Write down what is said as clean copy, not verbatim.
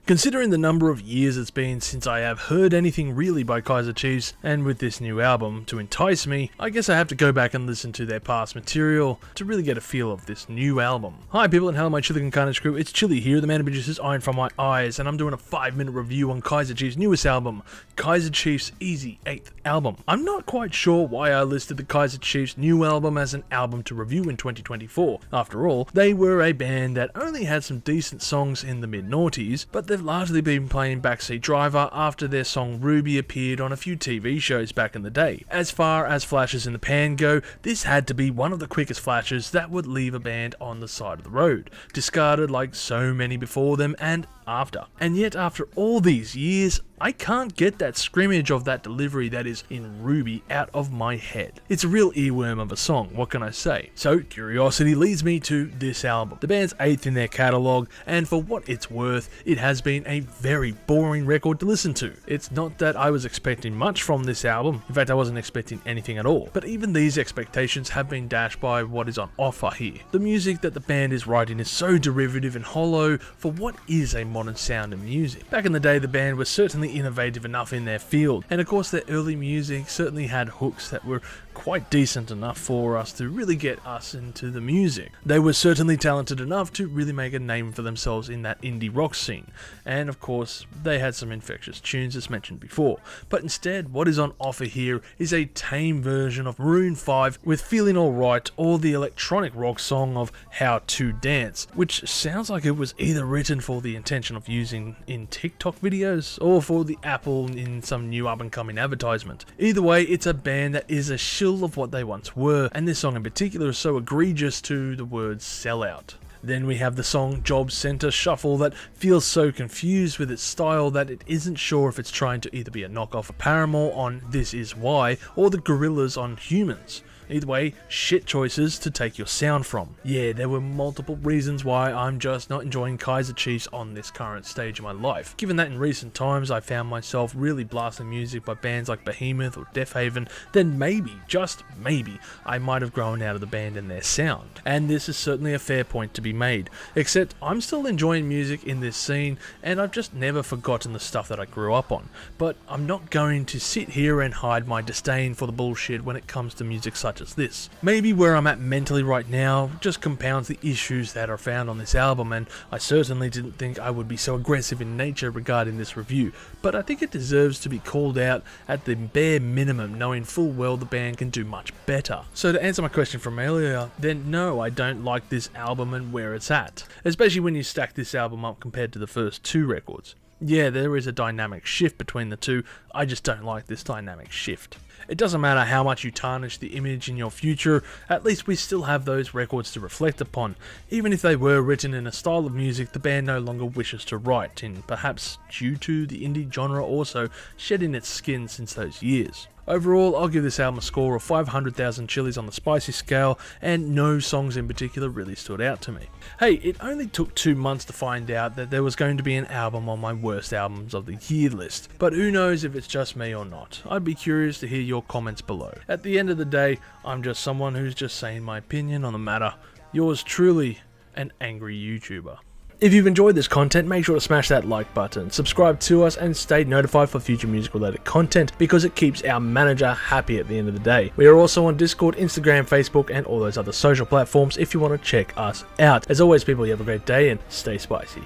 Considering the number of years it's been since I have heard anything really by Kaiser Chiefs, and with this new album to entice me, I guess I have to go back and listen to their past material to really get a feel of this new album. Hi people and hello my Chili and Carnage crew, it's Chili here, the man who produces Iron From My Eyes, and I'm doing a 5-minute review on Kaiser Chiefs' newest album, Kaiser Chiefs' Easy 8th album. I'm not quite sure why I listed the Kaiser Chiefs' new album as an album to review in 2024. After all, they were a band that only had some decent songs in the mid-noughties, but they've largely been playing backseat driver after their song Ruby appeared on a few TV shows back in the day. As far as flashes in the pan go, this had to be one of the quickest flashes that would leave a band on the side of the road, discarded like so many before them and after. And yet after all these years, I can't get that scrimmage of that delivery that is in Ruby out of my head. It's a real earworm of a song, what can I say? So curiosity leads me to this album, the band's 8th in their catalogue, and for what it's worth, it has been a very boring record to listen to. It's not that I was expecting much from this album, in fact I wasn't expecting anything at all, but even these expectations have been dashed by what is on offer here. The music that the band is writing is so derivative and hollow for what is a modern sound and music. Back in the day the band was certainly innovative enough in their field, and of course their early music certainly had hooks that were quite decent enough for us to really get us into the music. They were certainly talented enough to really make a name for themselves in that indie rock scene, and of course they had some infectious tunes as mentioned before, but instead what is on offer here is a tame version of Maroon 5 with Feeling Alright, or the electronic rock song of How to Dance, which sounds like it was either written for the intention of using in TikTok videos or for the Apple in some new up and coming advertisement. Either way, it's a band that is a shill of what they once were, and this song in particular is so egregious to the word sellout. Then we have the song Job Center Shuffle that feels so confused with its style that it isn't sure if it's trying to either be a knockoff of Paramore on This Is Why or the Gorillaz on Humans. Either way, shit choices to take your sound from. Yeah, there were multiple reasons why I'm just not enjoying Kaiser Chiefs on this current stage of my life. Given that in recent times I found myself really blasting music by bands like Behemoth or Deafheaven, then maybe, just maybe, I might have grown out of the band and their sound. And this is certainly a fair point to be made, except I'm still enjoying music in this scene and I've just never forgotten the stuff that I grew up on. But I'm not going to sit here and hide my disdain for the bullshit when it comes to music such as this. Maybe where I'm at mentally right now just compounds the issues that are found on this album, and I certainly didn't think I would be so aggressive in nature regarding this review, but I think it deserves to be called out at the bare minimum, knowing full well the band can do much better. So to answer my question from earlier, then no, I don't like this album and where it's at, especially when you stack this album up compared to the first 2 records. Yeah, there is a dynamic shift between the two, I just don't like this dynamic shift. It doesn't matter how much you tarnish the image in your future, at least we still have those records to reflect upon, even if they were written in a style of music the band no longer wishes to write in, perhaps due to the indie genre also shedding its skin since those years. Overall, I'll give this album a score of 500,000 chilies on the spicy scale, and no songs in particular really stood out to me. Hey, it only took 2 months to find out that there was going to be an album on my worst albums of the year list, but who knows if it's just me or not. I'd be curious to hear your comments below. At the end of the day, I'm just someone who's just saying my opinion on the matter. Yours truly, an angry YouTuber. If you've enjoyed this content, make sure to smash that like button, subscribe to us, and stay notified for future music related content because it keeps our manager happy at the end of the day. We are also on Discord, Instagram, Facebook, and all those other social platforms if you want to check us out. As always people, you have a great day and stay spicy.